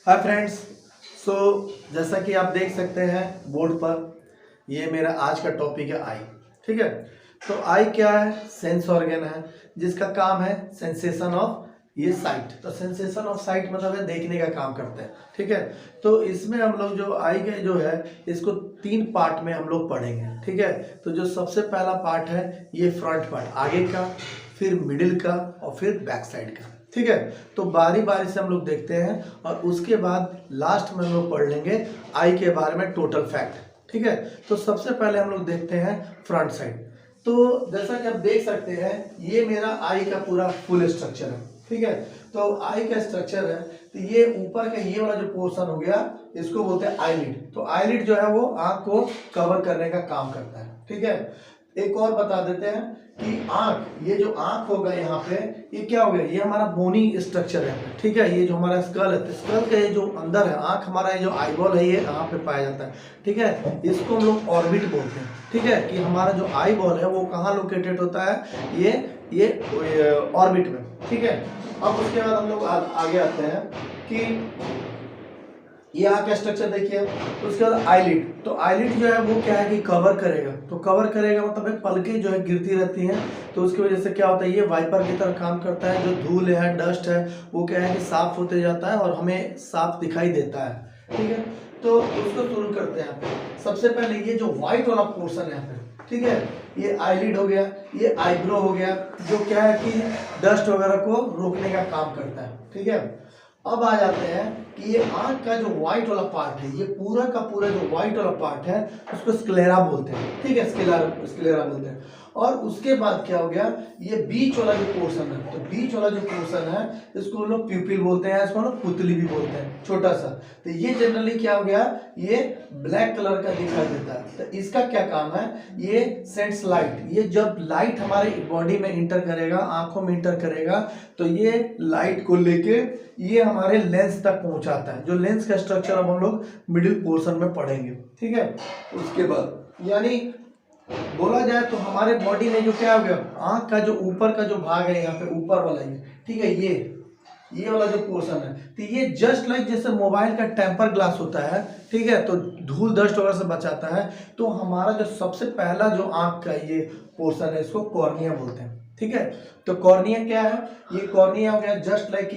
Hi friends. सो जैसा कि आप देख सकते हैं बोर्ड पर, ये मेरा आज का टॉपिक है आई। ठीक है, तो आई क्या है? सेंस ऑर्गन है जिसका काम है सेंसेशन ऑफ ये साइट। तो सेंसेशन ऑफ साइट मतलब है देखने का काम करते हैं। ठीक है, तो इसमें हम लोग जो आई के जो है इसको 3 पार्ट में हम लोग पढ़ेंगे। ठीक है, तो जो सबसे पहला पार्ट है ये फ्रंट पार्ट आगे का, फिर मिडिल का और फिर बैक साइड का। ठीक है, तो बारी बारी से हम लोग देखते हैं और उसके बाद लास्ट में हम लोग पढ़ लेंगे आई के बारे में टोटल फैक्ट। ठीक है, तो सबसे पहले हम लोग देखते हैं फ्रंट साइड। तो जैसा कि आप देख सकते हैं ये मेरा आई का पूरा फुल स्ट्रक्चर है। ठीक है, तो आई का स्ट्रक्चर है, तो ये ऊपर का ये वाला जो पोर्शन हो गया इसको बोलते हैं आईलिड। तो आईलिड जो है वो आंख को कवर करने का काम करता है। ठीक है, एक और बता देते हैं कि आंख, ये जो आंख होगा यहाँ पे, ये क्या हो गया? ये हमारा बोनी स्ट्रक्चर है। ठीक है, ये जो हमारा स्कल है, तो स्कल का ये जो अंदर है आंख हमारा, ये जो आईबॉल है ये यहाँ पे पाया जाता है। ठीक है, इसको हम लोग ऑर्बिट बोलते हैं। ठीक है, कि हमारा जो आईबॉल है वो कहाँ लोकेटेड होता है? ये ऑर्बिट में। ठीक है, अब उसके बाद हम लोग आगे आते हैं कि ये आंख का स्ट्रक्चर देखिए। उसके बाद आईलिड, तो आईलिड जो है वो क्या है कि कवर करेगा। तो कवर करेगा मतलब पलकें जो है गिरती रहती हैं, तो उसकी वजह से क्या होता है ये वाइपर की तरह काम करता है। जो धूल है, डस्ट है, वो क्या है कि साफ होते जाता है और हमें साफ दिखाई देता है। ठीक है, तो उसको शुरू करते हैं। सबसे पहले ये जो व्हाइट वाला पोर्शन है यहाँ पे, ठीक है, ये आईलिड हो गया, ये आईब्रो हो गया, जो क्या है कि डस्ट वगैरह को रोकने का काम करता है। ठीक है, अब आ जाते हैं कि ये आंख का जो व्हाइट वाला पार्ट है, ये पूरा का पूरा जो व्हाइट वाला पार्ट है उसको स्क्लेरा बोलते हैं। ठीक है, स्क्लेरा बोलते हैं। और उसके बाद क्या हो गया, ये बीच वाला जो पोर्शन है, तो बीच वाला जो पोर्शन है इसको हम लोग प्यूपिल बोलते हैं, इसको हम लोग पुतली भी बोलते हैं, छोटा सा। तो ये जनरली क्या हो गया, ये ब्लैक कलर का दिखाई देता है। तो इसका क्या काम है? ये सेंस लाइट। ये जब लाइट हमारे बॉडी में इंटर करेगा, आंखों में इंटर करेगा, तो ये लाइट को लेके ये हमारे लेंस तक पहुंचाता है। जो लेंस का स्ट्रक्चर अब हम लोग मिडिल पोर्शन में पढ़ेंगे। ठीक है, उसके बाद यानी बोला जाए तो हमारे बॉडी में जो क्या हो गया, आंख का जो ऊपर का जो भाग है यहाँ पे ऊपर वाला ये, ठीक है, ये वाला जो पोर्शन है, तो ये जस्ट लाइक जैसे मोबाइल का टेम्पर ग्लास होता है। ठीक है, तो धूल डस्ट वगैरह से बचाता है। तो हमारा जो सबसे पहला जो आंख का ये पोर्शन है इसको कॉर्निया बोलते हैं। ठीक है, तो कॉर्निया क्या है? ये कॉर्निया हो गया जस्ट लाइक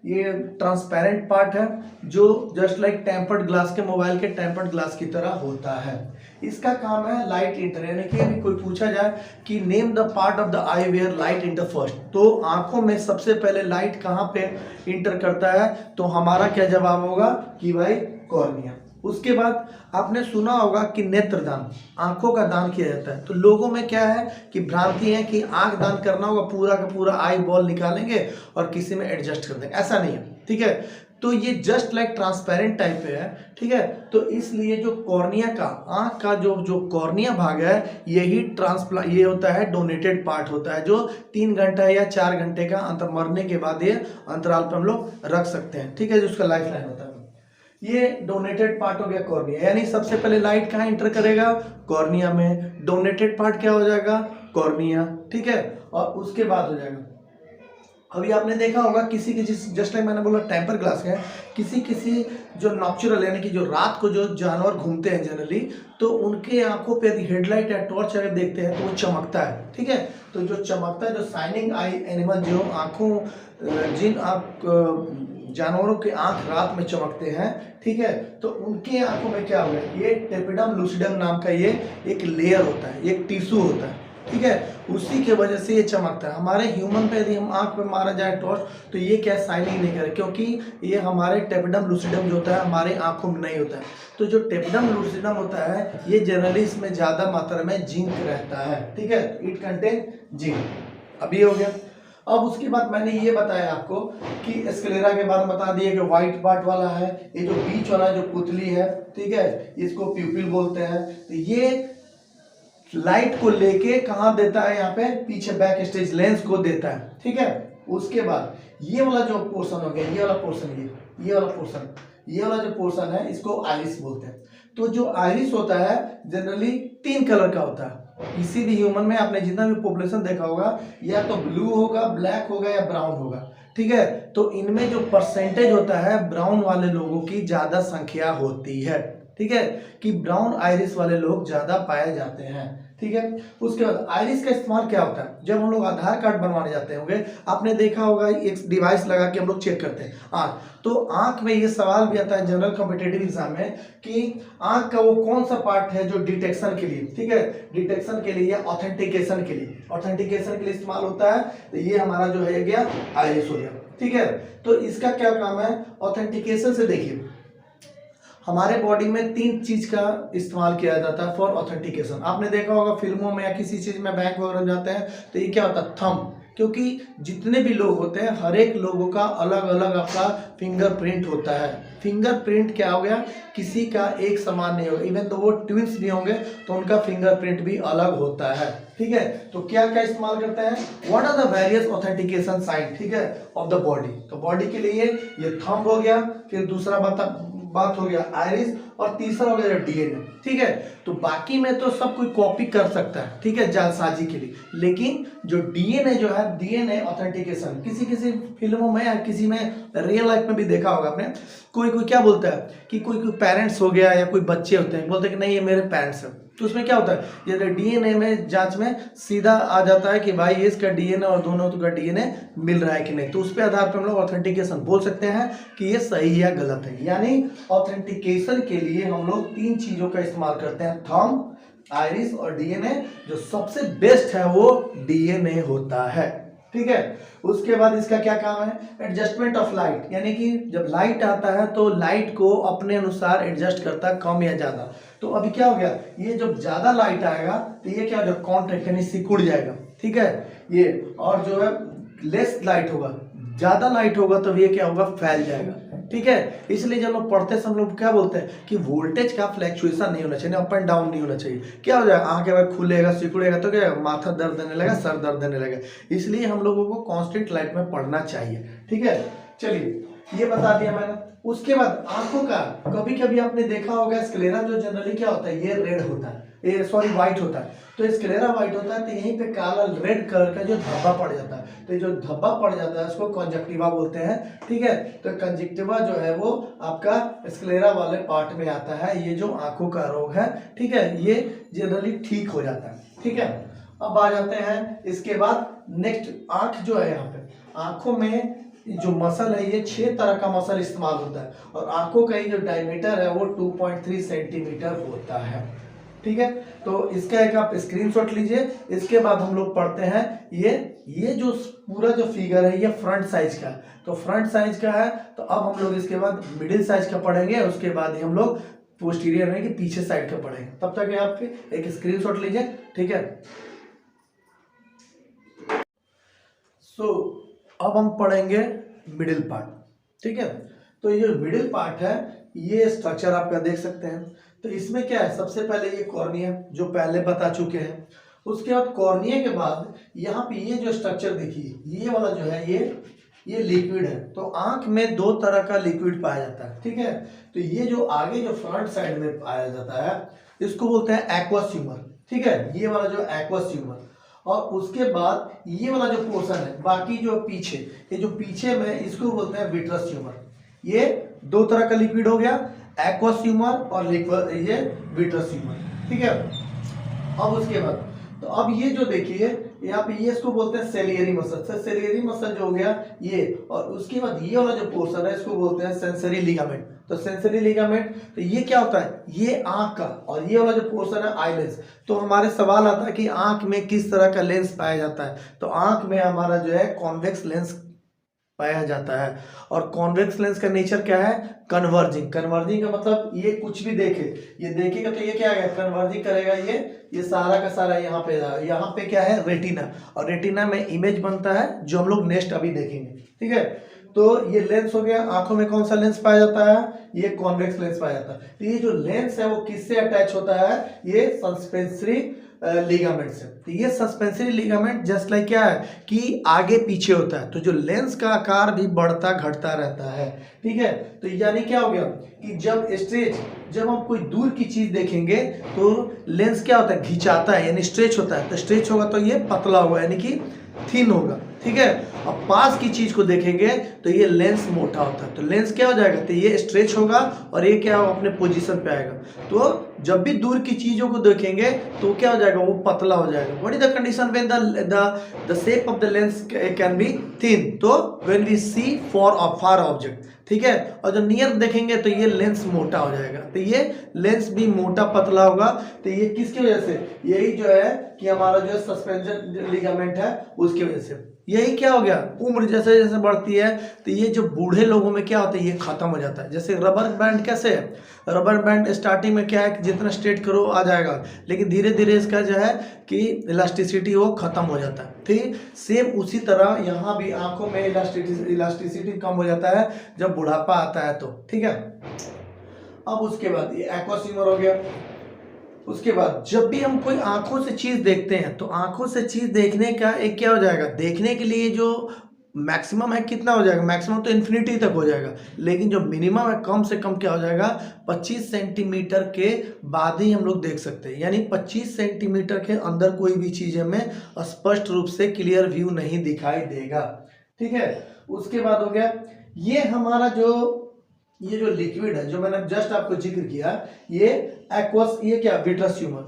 ये ट्रांसपेरेंट पार्ट है जो जस्ट लाइक टेम्पर्ड ग्लास के, मोबाइल के टेम्पर्ड ग्लास की तरह होता है। इसका काम है लाइट इंटर, यानी कि अभी कोई पूछा जाए कि name the part of the eye where light enter first, तो आंखों में सबसे पहले लाइट कहाँ पे इंटर करता है? तो हमारा क्या जवाब होगा कि भाई कॉर्निया। उसके बाद आपने सुना होगा कि नेत्रदान, आंखों का दान किया जाता है। तो लोगों में क्या है कि भ्रांति है कि आंख दान करना होगा, पूरा का पूरा आई बॉल निकालेंगे और किसी में एडजस्ट कर देंगे, ऐसा नहीं है। ठीक है, तो ये जस्ट लाइक ट्रांसपेरेंट टाइप पे है। ठीक है, तो इसलिए जो कॉर्निया का, आंख का जो कॉर्निया भाग है, यही ये होता है डोनेटेड पार्ट होता है, जो 3 घंटा या 4 घंटे का अंतर मरने के बाद ये अंतराल पे हम लोग रख सकते हैं। ठीक है, जो उसका लाइफ लाइन होता है, ये डोनेटेड पार्ट हो गया कॉर्निया। यानी सबसे पहले लाइट कहाँ इंटर करेगा? कॉर्निया में। डोनेटेड पार्ट क्या हो जाएगा? कॉर्निया। ठीक है, और उसके बाद हो जाएगा, अभी आपने देखा होगा किसी जस्ट लाइक मैंने बोला टेम्पर ग्लास है, किसी जो नॉक्चुरल यानी कि जो रात को जो जानवर घूमते हैं जनरली, तो उनके आंखों पे यदि हेडलाइट या टॉर्च अगर देखते हैं तो वो चमकता है। ठीक है, तो जो चमकता है, जो शाइनिंग आई एनिमल, जो आंखों, जिन जानवरों के आंख रात में चमकते हैं, ठीक है, तो उनके आंखों में क्या होगा, ये टेपिडम लूसिडम नाम का ये एक लेयर होता है, एक टिश्यू होता है। ठीक है, उसी के वजह से ये चमकता है। हमारे ह्यूमन पे यदि हम आंख पे मारा जाए टॉर्च, तो ये क्या शाइनिंग नहीं करे, क्योंकि ये हमारे टेपिडम लूसिडम जो होता है हमारे आंखों में नहीं होता है। तो जो टेपिडम लूसिडम होता है ये जनरली इसमें ज्यादा मात्रा में जिंक रहता है। ठीक है, इट कंटेन जिंक। अभी हो गया। अब उसके बाद मैंने ये बताया आपको कि स्क्लेरा के बारे में बता दिए कि व्हाइट पार्ट वाला है, ये जो बीच वाला जो पुतली है, ठीक है, इसको प्यूपिल बोलते हैं। तो ये लाइट को लेके कहां देता है? यहाँ पे पीछे बैक स्टेज लेंस को देता है। ठीक है, उसके बाद ये वाला जो पोर्शन हो गया, ये वाला पोर्शन, ये वाला जो पोर्शन है इसको आइरिस बोलते हैं। तो जो आइरिस होता है जनरली 3 कलर का होता है। किसी भी ह्यूमन में आपने जितना भी पॉपुलेशन देखा होगा, या तो ब्लू होगा, ब्लैक होगा या ब्राउन होगा। ठीक है। तो इनमें जो परसेंटेज होता है ब्राउन वाले लोगों की ज्यादा संख्या होती है, ठीक है, कि ब्राउन आइरिस वाले लोग ज्यादा पाए जाते हैं, ठीक है। उसके बाद आइरिस का इस्तेमाल क्या होता है, जब हम लोग आधार कार्ड बनवाने जाते होंगे, आपने देखा होगा एक डिवाइस लगा के हम लोग चेक करते हैं आंख, तो आंख में ये सवाल भी आता है जनरल कॉम्पिटिटिव एग्जाम में कि आंख का वो कौन सा पार्ट है जो डिटेक्शन के लिए, ठीक है, डिटेक्शन के लिए या ऑथेंटिकेशन के लिए, ऑथेंटिकेशन के लिए इस्तेमाल होता है, तो ये हमारा जो है गया आइरिस हो गया, ठीक है। तो इसका क्या काम है, ऑथेंटिकेशन से देखिए हमारे बॉडी में 3 चीज का इस्तेमाल किया जाता है फॉर ऑथेंटिकेशन। आपने देखा होगा फिल्मों में या किसी चीज में बैंक वगैरह जाते हैं तो ये क्या होता है, थंब, क्योंकि जितने भी लोग होते हैं हर एक लोगों का अलग अलग आपका फिंगरप्रिंट होता है। फिंगरप्रिंट क्या हो गया, किसी का एक समान नहीं होगा, इवन तो वो ट्विंस भी होंगे तो उनका फिंगरप्रिंट भी अलग होता है, ठीक है। तो क्या क्या इस्तेमाल करते हैं, what are the various authentication sign, ठीक है, ऑफ द बॉडी। तो बॉडी के लिए ये थंब हो गया, फिर दूसरा बात हो गया आइरिस, और तीसरा हो गया डीएनए, ठीक है। तो बाकी में तो सब कोई कॉपी कर सकता है, ठीक है, जालसाजी के लिए, लेकिन जो डीएनए जो है, डीएनए ऑथेंटिकेशन किसी किसी फिल्मों में या किसी में रियल लाइफ में भी देखा होगा आपने, कोई कोई क्या बोलता है कि कोई कोई पेरेंट्स हो गया या कोई बच्चे होते हैं, बोलते हैं कि नहीं ये मेरे पेरेंट्स हैं, तो उसमें क्या होता है, ये डीएनए में जांच में सीधा आ जाता है कि भाई ये इसका डीएनए और दोनों का डीएनए मिल रहा है कि नहीं, तो उस पे आधार पर हम लोग ऑथेंटिकेशन बोल सकते हैं कि ये सही या गलत है। यानी ऑथेंटिकेशन के लिए हम लोग 3 चीजों का इस्तेमाल करते हैं, थंब, आइरिस और डीएनए। जो सबसे बेस्ट है वो डीएनए होता है, ठीक है। उसके बाद इसका क्या काम है, एडजस्टमेंट ऑफ लाइट, यानी कि जब लाइट आता है तो लाइट को अपने अनुसार एडजस्ट करता है, कम या ज्यादा। तो अभी क्या हो गया, ये जब ज्यादा लाइट आएगा तो ये क्या हो जाएगा, कॉन्ट्रैक्ट यानी सिकुड़ जाएगा, ठीक है ये, और जो है लेस लाइट होगा, ज्यादा लाइट होगा तो ये क्या होगा, फैल जाएगा, ठीक है। इसलिए जब लोग पढ़ते समय लोग क्या बोलते हैं कि वोल्टेज का फ्लैक्चुएशन नहीं होना चाहिए, अप एंड डाउन नहीं होना चाहिए। क्या हो जाएगा, आंखें बार खुलेगा, सिकुड़ेगा तो क्या, माथा दर्द देने लगेगा, सर दर्द देने लगेगा। इसलिए हम लोगों को कांस्टेंट लाइट में पढ़ना चाहिए, ठीक है। चलिए ये बता दिया मैंने। उसके बाद आंखों का कभी कभी आपने देखा होगा स्क्लेरा जो जनरली क्या होता है, ये रेड होता है, ये सॉरी व्हाइट होता है, तो स्क्लेरा व्हाइट होता है, तो यहीं पे काला रेड कलर का जो धब्बा पड़ जाता है, तो जो धब्बा पड़ जाता है उसको कंजक्टिवा बोलते हैं, ठीक है। तो कंजक्टिवा जो है वो आपका स्क्लेरा वाले पार्ट में आता है, ये जो आंखों का रोग है, ठीक है, ये जनरली ठीक हो जाता है, ठीक है। अब आ जाते हैं इसके बाद नेक्स्ट, आंख जो है, यहाँ पे आंखों में जो मसल है ये 6 तरह का मसल इस्तेमाल होता है, और आंखों का जो डायमीटर है वो 2.3 सेंटीमीटर होता है, ठीक है। तो इसका एक आप स्क्रीनशॉट लीजिए। इसके बाद हम लोग पढ़ते हैं ये जो पूरा जो फिगर है ये फ्रंट साइज का है, तो फ्रंट साइज का है, तो अब हम लोग इसके बाद मिडिल साइज का पढ़ेंगे, उसके बाद ही हम लोग पोस्टीरियर में कि पीछे साइड का पढ़ेंगे। तब तक ये आप एक स्क्रीनशॉट लीजिए, ठीक है। अब हम पढ़ेंगे मिडिल पार्ट, ठीक है। तो ये मिडिल पार्ट है, ये स्ट्रक्चर आपका देख सकते हैं। तो इसमें क्या है, सबसे पहले ये कॉर्निया जो पहले बता चुके हैं, उसके बाद कॉर्निया के बाद यहाँ पे ये जो स्ट्रक्चर देखिए, ये वाला जो है ये लिक्विड है। तो आंख में 2 तरह का लिक्विड पाया जाता है, ठीक है। तो ये जो आगे जो फ्रंट साइड में पाया जाता है इसको बोलते हैं एक्वस ह्यूमर, ठीक है, ये वाला जो एक्वस ह्यूमर। और उसके बाद ये वाला जो पोर्शन है, बाकी जो पीछे, ये जो पीछे में, इसको बोलते हैं विट्रस ह्यूमर। ये 2 तरह का लिक्विड हो गया, एक्वस ह्यूमर और ये विट्रस ह्यूमर, ठीक है। अब उसके बाद तो अब ये जो देखिए यहाँ पे ये इसको बोलते हैं सेलियरी मसल, सेलियरी मसल जो हो गया ये, और उसके बाद ये वाला जो पोर्शन है इसको बोलते हैं सेंसरी लिगामेंट। तो सेंसरी लिगामेंट, तो ये क्या होता है, ये आंख का, और ये वाला जो पोर्शन है आई लेंस। तो हमारे सवाल आता है कि आंख में किस तरह का लेंस पाया जाता है, तो आंख में हमारा जो है कॉन्वेक्स लेंस पाया जाता है। और कॉन्वेक्स लेंस का नेचर क्या है, कन्वर्जिंग। कन्वर्जिंग का मतलब ये कुछ भी देखे, ये देखेगा तो ये क्या है, कन्वर्जिंग करेगा, ये सारा का सारा यहाँ पे क्या है, रेटिना, और रेटिना में इमेज बनता है जो हम लोग नेक्स्ट अभी देखेंगे, ठीक है। तो ये लेंस हो गया, आंखों में कौन सा लेंस पाया जाता है, ये कॉन्वेक्स लेंस पाया जाता है। तो ये जो लेंस है वो किससे अटैच होता है, ये सस्पेंसरी लिगामेंट से। तो ये सस्पेंसरी लिगामेंट जस्ट लाइक क्या है कि आगे पीछे होता है, तो जो लेंस का आकार भी बढ़ता घटता रहता है, ठीक है। तो यानी क्या हो गया कि जब हम कोई दूर की चीज देखेंगे तो लेंस क्या होता है, घिंचाता है, यानी स्ट्रेच होता है। तो स्ट्रेच होगा तो ये पतला होगा, यानी कि थिन होगा, ठीक है। अब पास की चीज को देखेंगे तो ये लेंस मोटा होता है, तो लेंस क्या हो जाएगा, तो ये स्ट्रेच होगा और ये क्या होगा, अपने पोजीशन पे आएगा। तो जब भी दूर की चीजों को देखेंगे तो क्या हो जाएगा, वो पतला हो जाएगा। What is the condition when the shape of the lens can be thin, तो when we see for a far object, ठीक है। और जब नियर देखेंगे तो ये लेंस मोटा हो जाएगा, तो ये लेंस भी मोटा पतला होगा। तो ये किसकी वजह से, यही जो है कि हमारा जो सस्पेंशन लिगामेंट है उसकी वजह से। यही क्या हो गया, उम्र जैसे जैसे बढ़ती है तो ये जो बूढ़े लोगों में क्या होता है, ये खत्म हो जाता है। जैसे रबर बैंड कैसे है, रबर बैंड स्टार्टिंग में क्या है कि जितना स्ट्रेट करो आ जाएगा, लेकिन धीरे धीरे इसका जो है कि इलास्टिसिटी वो खत्म हो जाता है। ठीक, सेम उसी तरह यहाँ भी आंखों में इलास्टिसिटी कम हो जाता है जब बुढ़ापा आता है तो, ठीक है। अब उसके बाद ये एक्वस ह्यूमर हो गया। उसके बाद जब भी हम कोई आंखों से चीज देखते हैं तो आंखों से चीज देखने का एक क्या हो जाएगा, देखने के लिए जो मैक्सिमम है कितना हो जाएगा, मैक्सिमम तो इन्फिनिटी तक हो जाएगा, लेकिन जो मिनिमम है कम से कम क्या हो जाएगा, 25 सेंटीमीटर के बाद ही हम लोग देख सकते हैं। यानी 25 सेंटीमीटर के अंदर कोई भी चीज हमें स्पष्ट रूप से क्लियर व्यू नहीं दिखाई देगा, ठीक है। उसके बाद हो गया ये हमारा ये जो लिक्विड है जो मैंने जस्ट आपको जिक्र किया, ये एक्वस, ये क्या, विट्रस ह्यूमर।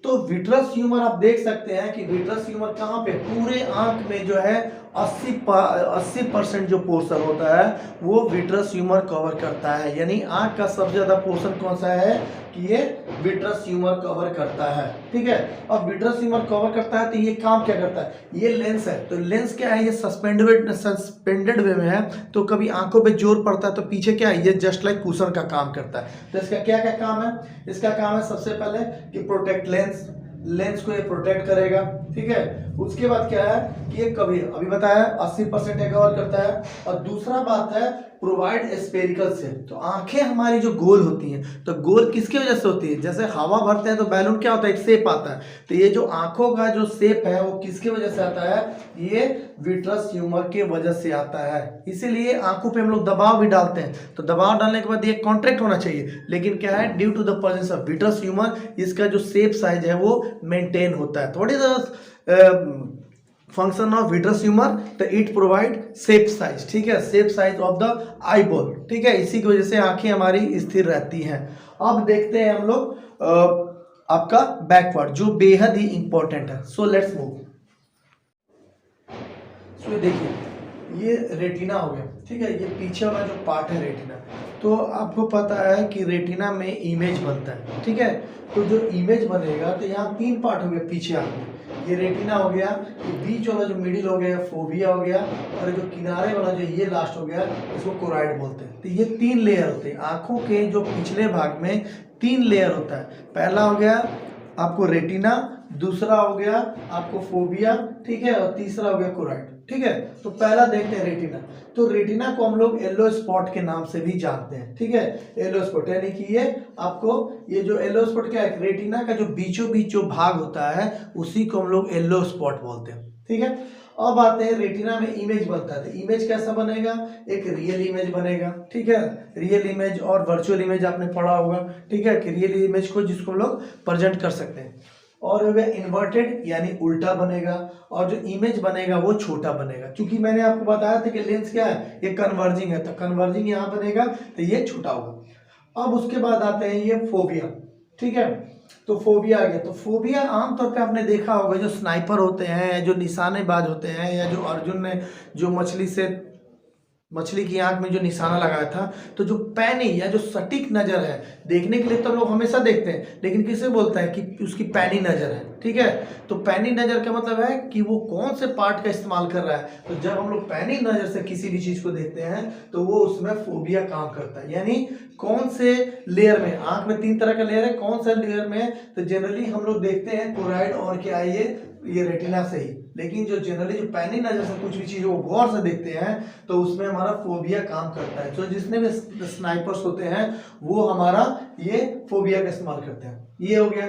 तो विट्रस ह्यूमर आप देख सकते हैं कि विट्रस ह्यूमर कहाँ पे, पूरे आंख में जो है 80% जो पोर्शन होता है वो विट्रस ह्यूमर कवर करता है। यानी आंख का सबसे ज्यादा पोर्शन कौन सा है कि ये विट्रस ह्यूमर कवर करता है, ठीक है। अब विट्रस ह्यूमर कवर करता है तो ये काम क्या करता है, ये लेंस है, तो लेंस क्या है, ये सस्पेंडेड वे में है, तो कभी आंखों पे जोर पड़ता है तो पीछे क्या है, ये जस्ट लाइक कुशन का काम करता है। तो इसका क्या क्या काम है, इसका काम है सबसे पहले कि प्रोटेक्ट लेंस को ये प्रोटेक्ट करेगा, ठीक है। उसके बाद क्या है कि ये कभी अभी बताया 80% कवर करता है। और दूसरा बात है प्रोवाइड स्फेरिकल शेप, तो आंखें हमारी जो गोल होती हैं, तो गोल किसकी वजह से होती है, जैसे हवा भरते हैं तो बैलून क्या होता है, एक शेप आता है, तो ये जो आंखों का जो शेप है वो किसकी वजह से आता है, ये विट्रस ह्यूमर के वजह से आता है। इसीलिए आंखों पे हम लोग दबाव भी डालते हैं, तो दबाव डालने के बाद ये कॉन्ट्रैक्ट होना चाहिए, लेकिन क्या है, due to the presence of vitreous humour इसका जो शेप साइज है वो मेंटेन होता है। थोड़ी फंक्शन ऑफ विट्रस ह्यूमर, तो इट प्रोवाइड शेप साइज, ठीक है, shape size of the eye ball, ठीक है। इसी की वजह से आंखें हमारी स्थिर रहती हैं। अब देखते हैं हम लोग आपका बैकवर्ड जो बेहद ही इंपॉर्टेंट है। So let's move. सो देखिए ये रेटिना हो गया, ठीक है, ये पीछे वाला जो पार्ट है रेटिना, तो आपको पता है कि रेटिना में इमेज बनता है, ठीक है। तो जो इमेज बनेगा तो यहाँ 3 पार्ट हो गए पीछे आंख में, ये रेटिना हो गया, ये बीच वाला जो मिडिल हो गया फोविया हो गया, और जो किनारे वाला जो ये लास्ट हो गया इसको कोराइड बोलते हैं। तो ये 3 लेयर होते हैं आंखों के, जो पिछले भाग में 3 लेयर होता है। पहला हो गया आपको रेटिना, दूसरा हो गया आपको फोविया, ठीक है, और तीसरा हो गया कोराइड, ठीक है। तो पहला देखते हैं रेटिना। तो रेटिना को हम लोग येलो स्पॉट के नाम से भी जानते हैं, ठीक है, येलो स्पॉट, यानी कि ये आपको ये जो येलो स्पॉट क्या है, रेटिना का जो बीचों बीच जो भाग होता है उसी को हम लोग येलो स्पॉट बोलते हैं, ठीक है। अब आते हैं रेटिना में इमेज बनता है, तो इमेज कैसा बनेगा, एक रियल इमेज बनेगा, ठीक है। रियल इमेज और वर्चुअल इमेज आपने पढ़ा होगा, ठीक है, कि रियल इमेज को जिसको हम लोग प्रेजेंट कर सकते हैं, और वह इन्वर्टेड यानी उल्टा बनेगा, और जो इमेज बनेगा वो छोटा बनेगा। क्योंकि मैंने आपको बताया था कि लेंस क्या है, ये कन्वर्जिंग है, तो कन्वर्जिंग यहाँ बनेगा तो ये छोटा होगा। अब उसके बाद आते हैं ये फोबिया, ठीक है। तो फोबिया आ गया, तो फोबिया आमतौर पे आपने देखा होगा जो स्नाइपर होते हैं, जो निशानेबाज होते हैं, या जो अर्जुन ने जो मछली की आंख में जो निशाना लगाया था, तो जो पैनी या जो सटीक नजर है, देखने के लिए तो लोग हमेशा देखते हैं, लेकिन किसे बोलता है कि उसकी पैनी नजर है, ठीक है। तो पैनी नजर का मतलब है कि वो कौन से पार्ट का इस्तेमाल कर रहा है। तो जब हम लोग पैनी नजर से किसी भी चीज को देखते हैं तो वो उसमें फोबिया काम करता है, यानी कौन से लेयर में, आंख में 3 तरह का लेयर है, कौन सा लेयर में, तो जनरली हम लोग देखते हैं कोराइड और क्या ये रेटिना से ही, लेकिन जो जनरली जो पैनी नजर से कुछ भी चीजों को गौर से देखते हैं तो उसमें हमारा फोबिया काम करता है। तो जितने भी स्नाइपर्स होते हैं वो हमारा ये फोबिया का इस्तेमाल करते हैं। ये हो गया।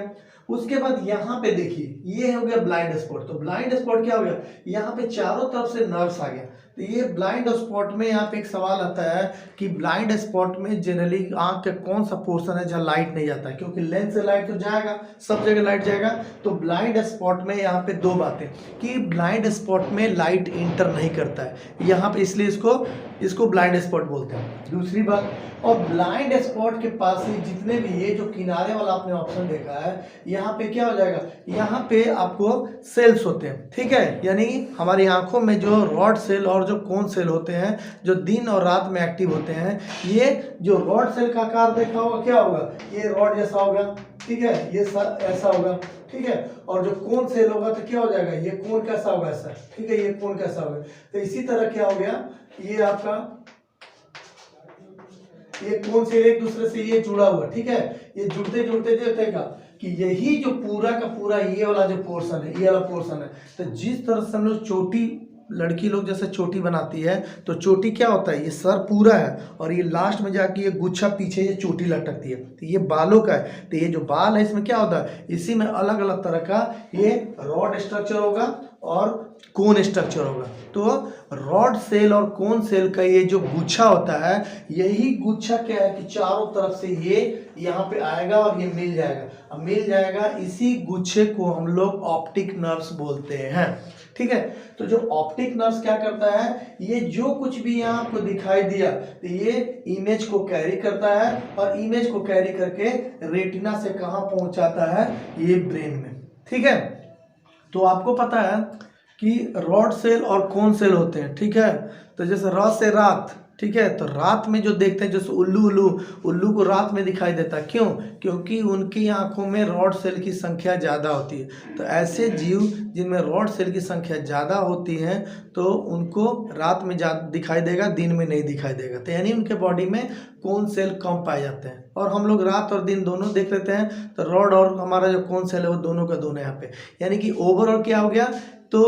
उसके बाद यहाँ पे देखिए ये हो गया ब्लाइंड स्पॉट। तो ब्लाइंड स्पॉट क्या हो गया, यहाँ पे चारों तरफ से नर्व्स आ गया, तो ये ब्लाइंड स्पॉट में यहाँ पे एक सवाल आता है कि ब्लाइंड स्पॉट में जनरली आंख का कौन सा पोर्शन है जहाँ लाइट नहीं जाता है, क्योंकि लेंस से लाइट तो जाएगा, सब जगह लाइट जाएगा। तो ब्लाइंड स्पॉट में यहाँ पे दो बातें कि ब्लाइंड स्पॉट में लाइट इंटर नहीं करता है यहाँ पे, इसलिए इसको ब्लाइंड स्पॉट बोलते हैं। दूसरी बात, और ब्लाइंड स्पॉट के पास ही जितने भी ये जो किनारे वाला आपने ऑप्शन देखा है, यहाँ पे क्या हो जाएगा, यहाँ पे आपको सेल्स होते हैं, ठीक है। यानी हमारी आंखों में जो रॉड सेल और जो कोन सेल होते हैं जो दिन और रात में एक्टिव होते हैं, ये जो रॉड सेल का आकार देखा होगा क्या होगा, ये रॉड जैसा होगा, ठीक है, ये ऐसा होगा, ठीक है। और जो कोन सेल होगा तो क्या हो जाएगा, ये कोन कैसा होगा, ऐसा, ठीक है, ये कोन कैसा होगा। तो इसी तरह क्या हो गया, ये आपका ये कोन सेल एक दूसरे से ये जुड़ा हुआ, ठीक है। ये जुड़ते जुड़ते देखेगा कि यही जो पूरा का पूरा ये वाला जो पोर्शन है, ये वाला पोर्शन है। तो जिस तरह से हम लोग चोटी, लड़की लोग जैसे चोटी बनाती है, तो चोटी क्या होता है, ये सर पूरा है और ये लास्ट में जाके ये गुच्छा पीछे ये चोटी लटकती है, तो ये बालों का है। तो ये जो बाल है इसमें क्या होता है, इसी में अलग अलग तरह का ये रॉड स्ट्रक्चर होगा और कोन स्ट्रक्चर होगा। तो रॉड सेल और कोन सेल का ये जो गुच्छा होता है, यही गुच्छा क्या है कि चारों तरफ से ये यहाँ पे आएगा और ये मिल जाएगा। अब मिल जाएगा, इसी गुच्छे को हम लोग ऑप्टिक नर्व्स बोलते हैं, ठीक है। तो जो ऑप्टिक नर्व्स क्या करता है, ये जो कुछ भी यहाँ आपको दिखाई दिया तो ये इमेज को कैरी करता है और इमेज को कैरी करके रेटिना से कहाँ पहुंचाता है, ये ब्रेन में, ठीक है। तो आपको पता है कि रॉड सेल और कोन सेल होते हैं, ठीक है। तो जैसे र से रात, ठीक है, तो रात में जो देखते हैं जैसे उल्लू को रात में दिखाई देता है, क्यों, क्योंकि उनकी आंखों में रॉड सेल की संख्या ज़्यादा होती है। तो ऐसे जीव जिनमें रॉड सेल की संख्या ज़्यादा होती है तो उनको रात में ज़्यादा दिखाई देगा, दिन में नहीं दिखाई देगा। तो यानी उनके बॉडी में कोन सेल कम पाए जाते हैं। और हम लोग रात और दिन दोनों देख लेते हैं, तो रॉड और हमारा जो कोन सेल है वो दोनों का दोनों यहाँ पे, यानी कि ओवरऑल क्या हो गया। तो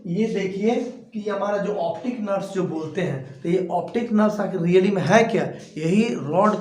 ये देखिए कि हमारा जो ऑप्टिक नर्व्स जो बोलते हैं, तो ये ऑप्टिक नर्व्स आखिर रियली में है क्या, यही रॉड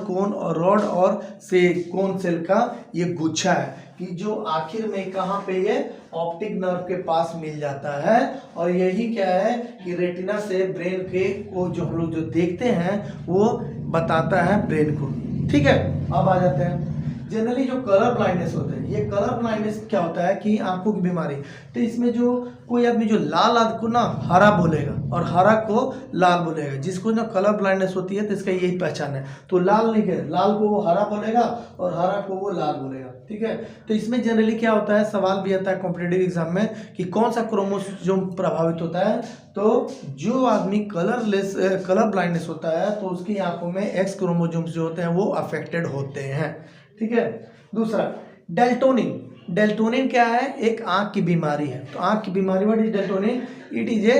और से कोन सेल का ये गुच्छा है कि जो आखिर में कहाँ पे ये ऑप्टिक नर्व के पास मिल जाता है। और यही क्या है कि रेटिना से ब्रेन के को जो हम लोग जो देखते हैं वो बताता है ब्रेन को, ठीक है। अब आ जाते हैं जनरली जो कलर ब्लाइंडनेस होता है, ये कलर ब्लाइंडनेस क्या होता है कि आंखों की बीमारी। तो इसमें जो कोई आदमी जो लाल को ना हरा बोलेगा और हरा को लाल बोलेगा, जिसको ना कलर ब्लाइंडनेस होती है तो इसका यही पहचान है। तो लाल नहीं कहे, लाल को वो हरा बोलेगा और हरा को वो लाल बोलेगा, ठीक है। तो इसमें जनरली क्या होता है, सवाल भी आता है कॉम्पिटिटिव एग्जाम में कि कौन सा क्रोमोसोम प्रभावित होता है। तो जो आदमी कलर ब्लाइंडनेस होता है तो उसकी आंखों में एक्स क्रोमोसोम्स जो होते हैं वो अफेक्टेड होते हैं, ठीक है। दूसरा डेल्टोनिन क्या है, एक आंख की बीमारी है। तो आंख की बीमारी, what is daltonism, it is a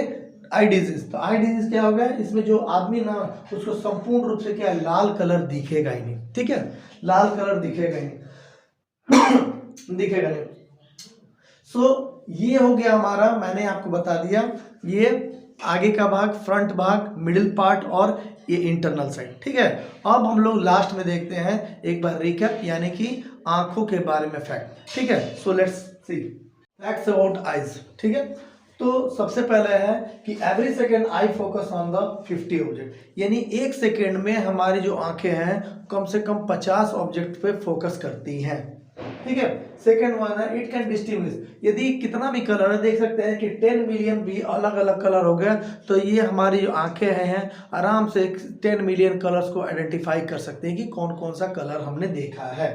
eye disease. तो आई डिजीज क्या होगा, इसमें जो आदमी ना उसको संपूर्ण रूप से क्या है, लाल कलर दिखेगा ही नहीं, ठीक है, लाल कलर दिखेगा ही नहीं दिखेगा नहीं। सो ये हो गया हमारा, मैंने आपको बता दिया ये आगे का भाग, फ्रंट भाग, मिडिल पार्ट और ये इंटरनल साइड, ठीक है। अब हम लोग लास्ट में देखते हैं एक बार रिकैप, यानी कि आंखों के बारे में फैक्ट, ठीक है। So let's see facts about eyes, ठीक है। तो सबसे पहले है कि every second I focus on the 50 object, यानी एक सेकेंड में हमारी जो आंखें हैं कम से कम 50 ऑब्जेक्ट पे फोकस करती हैं, ठीक है। सेकेंड वन है इट कैन डिस्टिंग्विश, यदि कितना भी कलर है, देख सकते हैं कि 10 मिलियन भी अलग अलग कलर हो गया, तो ये हमारी जो आंखें हैं आराम से 10 मिलियन कलर्स को आइडेंटिफाई कर सकते हैं कि कौन कौन सा कलर हमने देखा है।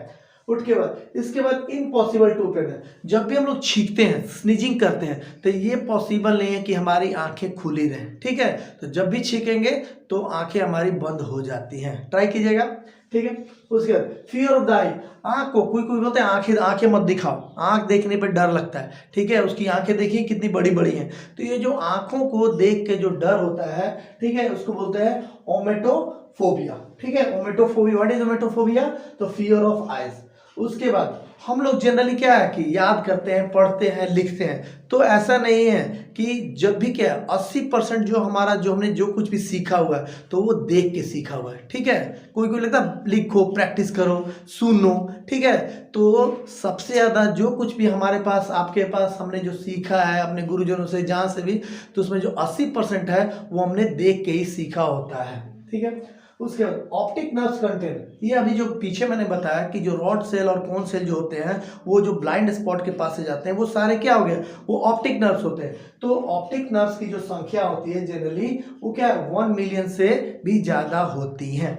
उसके बाद इसके बाद इम्पॉसिबल टू ओपन है, जब भी हम लोग छींकते हैं, स्नीजिंग करते हैं, तो ये पॉसिबल नहीं है कि हमारी आंखें खुली रहें, ठीक है। तो जब भी छींकेंगे तो आंखें हमारी बंद हो जाती हैं, ट्राई कीजिएगा, ठीक है। उसके बाद फियर ऑफ द आई, आँख को कोई बोलते हैं आंखें मत दिखाओ, आंख देखने पर डर लगता है, ठीक है। उसकी आंखें देखिए कितनी बड़ी बड़ी हैं। तो ये जो आंखों को देख के जो डर होता है, ठीक है, उसको बोलते हैं ओमेटोफोबिया, ठीक है। ओमेटोफोबिया, व्हाट इज ओमेटोफोबिया, तो फियर ऑफ आइज। उसके बाद हम लोग जनरली क्या है कि याद करते हैं, पढ़ते हैं, लिखते हैं। तो ऐसा नहीं है कि जब भी क्या है 80% जो हमारा जो हमने जो कुछ भी सीखा हुआ है तो वो देख के सीखा हुआ है। ठीक है, कोई कोई लगता है लिखो, प्रैक्टिस करो, सुनो। ठीक है, तो सबसे ज़्यादा जो कुछ भी हमारे पास, आपके पास हमने जो सीखा है अपने गुरुजनों से, जहाँ से भी, तो उसमें जो 80% है वो हमने देख के ही सीखा होता है। ठीक है, उसके बाद ऑप्टिक नर्व कंटेंट, ये अभी जो पीछे मैंने बताया कि जो रॉड सेल और कोन सेल जो होते हैं वो जो ब्लाइंड स्पॉट के पास से जाते हैं वो सारे क्या हो गए, वो ऑप्टिक नर्व्स होते हैं। तो ऑप्टिक नर्व्स की जो संख्या होती है जनरली वो क्या है 1 मिलियन से भी ज्यादा होती है।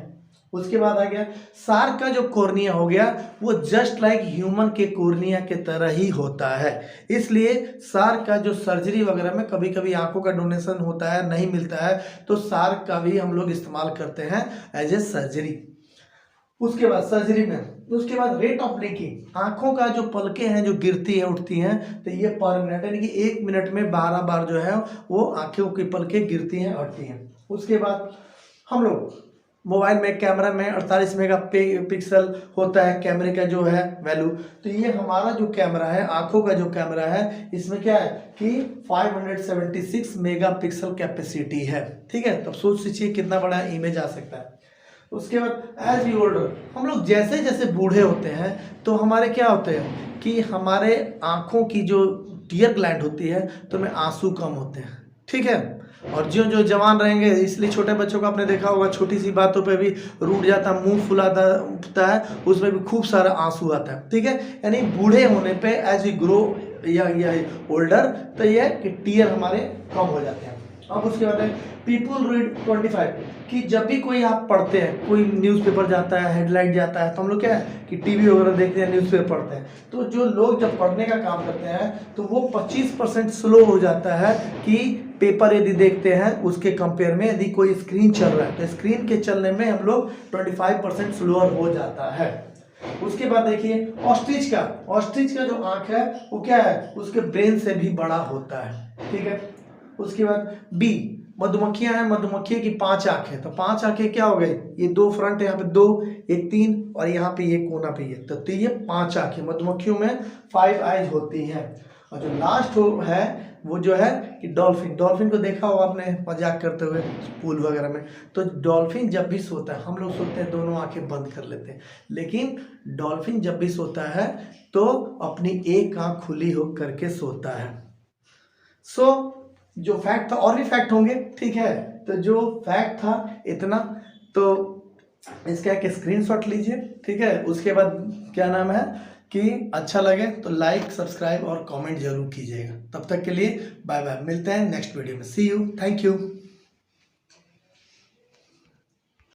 उसके बाद आ गया सार्क का जो कॉर्निया हो गया वो जस्ट लाइक ह्यूमन के कॉर्निया के तरह ही होता है। इसलिए सार्क का जो सर्जरी वगैरह में कभी कभी आंखों का डोनेशन होता है, नहीं मिलता है, तो सार्क का भी हम लोग इस्तेमाल करते हैं एज ए सर्जरी। उसके बाद सर्जरी में, उसके बाद रेट ऑफ ब्लिंकिंग, आंखों का जो पलकें हैं जो गिरती है उठती हैं, तो ये पर मिनट यानी कि 1 मिनट में 12 बार जो है वो आंखों की पलकें गिरती हैं, उठती हैं। उसके बाद हम लोग मोबाइल में, कैमरा में 48 मेगा पिक्सल होता है कैमरे का जो है वैल्यू। तो ये हमारा जो कैमरा है, आंखों का जो कैमरा है, इसमें क्या है कि 576 मेगा पिक्सल कैपेसिटी है। ठीक है, तब सोच लीजिए कितना बड़ा इमेज आ सकता है। उसके बाद एज यू ओल्डर, हम लोग जैसे जैसे बूढ़े होते हैं तो हमारे क्या होते हैं कि हमारे आंखों की जो टीयर ग्लैंड होती है तो में आंसू कम होते हैं। ठीक है, और जो जो जवान रहेंगे, इसलिए छोटे बच्चों को आपने देखा होगा छोटी सी बातों पे भी रूठ जाता, मुंह फुलाता है, उसमें भी खूब सारा आंसू आता है। ठीक है, यानी बूढ़े होने पे एज वी ग्रो या ओल्डर, तो ये कि टीयर हमारे कम हो जाते हैं। अब उसके बाद है पीपल रीड 25, कि जब भी कोई आप पढ़ते हैं, कोई न्यूज़पेपर जाता है, हेडलाइन जाता है, तो हम लोग क्या है कि टीवी वगैरह देखते हैं, न्यूज़पेपर पढ़ते हैं, तो जो लोग जब पढ़ने का काम करते हैं तो वो 25% स्लो हो जाता है कि पेपर यदि देखते हैं उसके कंपेयर में, यदि कोई स्क्रीन चल रहा है तो स्क्रीन के चलने में हम लोग 25% स्लोअर हो जाता है। उसके बाद देखिए ऑस्ट्रिच का जो आंख है वो क्या है, उसके ब्रेन से भी बड़ा होता है। ठीक है, उसके बाद बी, मधुमक्खियां हैं, मधुमक्खी की 5 आंखें, तो 5 आंखें क्या हो गई, ये 2 फ्रंट, यहाँ पे 2, एक 3 और यहाँ पे ये कोना पे ये, तो ये 5 आंखें, मधुमक्खियों में 5 आईज होती हैं। और जो लास्ट है वो जो है कि डॉल्फिन को देखा होगा आपने मजाक करते हुए पूल वगैरह में, तो डॉल्फिन जब भी सोता है, हम लोग सोते हैं दोनों आंखें बंद कर लेते हैं, लेकिन डॉल्फिन जब भी सोता है तो अपनी एक आंख खुली हो करके सोता है। सो जो फैक्ट था, और भी फैक्ट होंगे, ठीक है, तो जो फैक्ट था इतना, तो इसका एक स्क्रीनशॉट लीजिए। ठीक है, उसके बाद क्या नाम है कि अच्छा लगे तो लाइक, सब्सक्राइब और कमेंट जरूर कीजिएगा। तब तक के लिए बाय बाय, मिलते हैं नेक्स्ट वीडियो में। सी यू, थैंक यू।